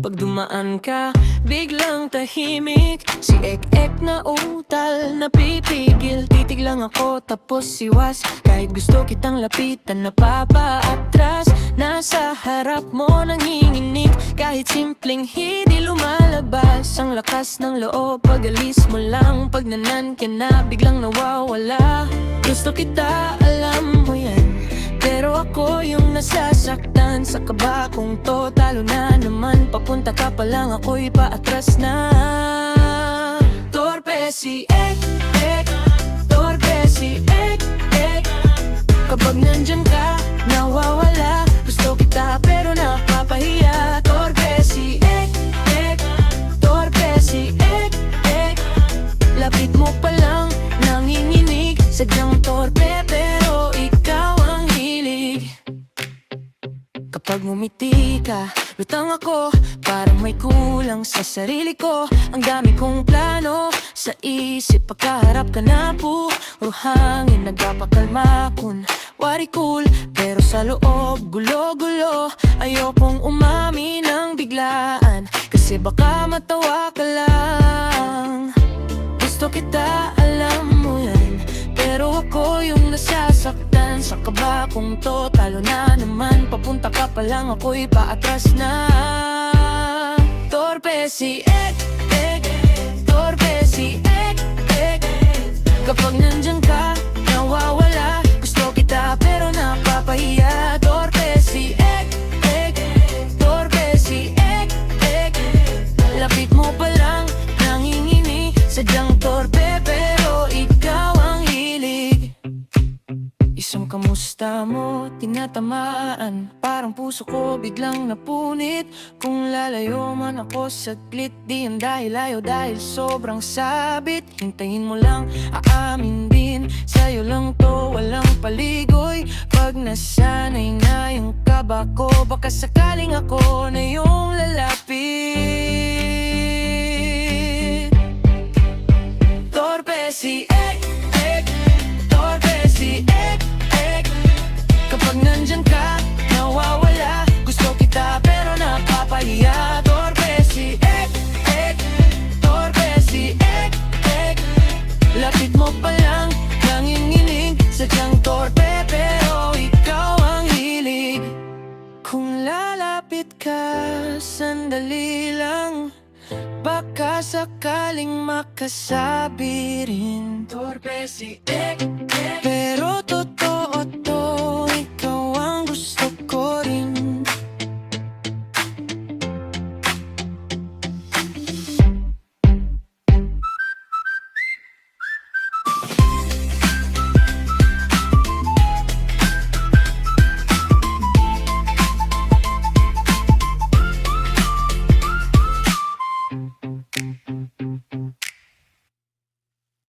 Pag dumaan ka, biglang tahimik. Si Ek-Ek na utal, napipigil. Titig lang ako tapos siwas. Kahit gusto kitang lapitan, napapaatras. Nasa harap mo nanginginig. Kahit simpleng hindi lumalabas. Ang lakas ng loob, pag-alis mo lang. Pag nanan ka na, biglang nawawala. Gusto kita, alam mo yan. Pero ako yung nasasaktan sa kaba kong to. Talo na naman, papunta ka pa lang, ako'y paatras na. Torpe si Ek-Ek, torpe si Ek-Ek. Kapag nandyan ka, nawawala. Gusto kita pero napapahiya. Torpe si Ek-Ek, torpe si Ek-Ek. Lapit mo pa lang, nanginginig. Sadyang torpe pero ikaw ang hilig. Kapag ngumiti ka, lutang ako. Parang may kulang sa sarili ko. Ang dami kong plano sa isip. Pagkaharap ka na po, puro hangin nagpapakalma kun wari cool. Pero sa loob, gulo-gulo. Ayokong umami ng biglaan, kasi baka matawa ka lang. Gusto kita, alam mo yan. Pero ako yung nasasaktan sa kaba kong to. Talo na naman, papunta ka pa lang, ako'y paatras na. Torpe si Ek-Ek, torpe si Ek-Ek. Kapag nandyan ka, nawawala. Gusto kita pero napapahiya. Torpe si Ek-Ek, torpe si Ek-Ek. Lapit mo pa lang, nanginginig. Sadyang torpe pero ikaw ang hilig. Isang kamusta mo, tinatamaan. Parang puso ko biglang napunit. Kung lalayo man ako saglit, di yan dahil ayaw, dahil sobrang sabit. Hintayin mo lang, aamin din. Sa'yo lang to, walang paligoy. Pag nasanay na yung kaba ko, baka sakaling ako na yung lalapit. Torpe si Ek-Ek, torpe si Ek-Ek. Kapag nandyan ka, nawawala. Gusto kita pero napapahiya. Torpe si Ek-Ek, torpe si Ek-Ek. Lapit mo pa lang, nanginginig. Sadyang torpe pero ikaw ang hilig. Kung lalapit ka, sandali lang. Baka sakaling makasabi rin. Torpe si Ek-Ek.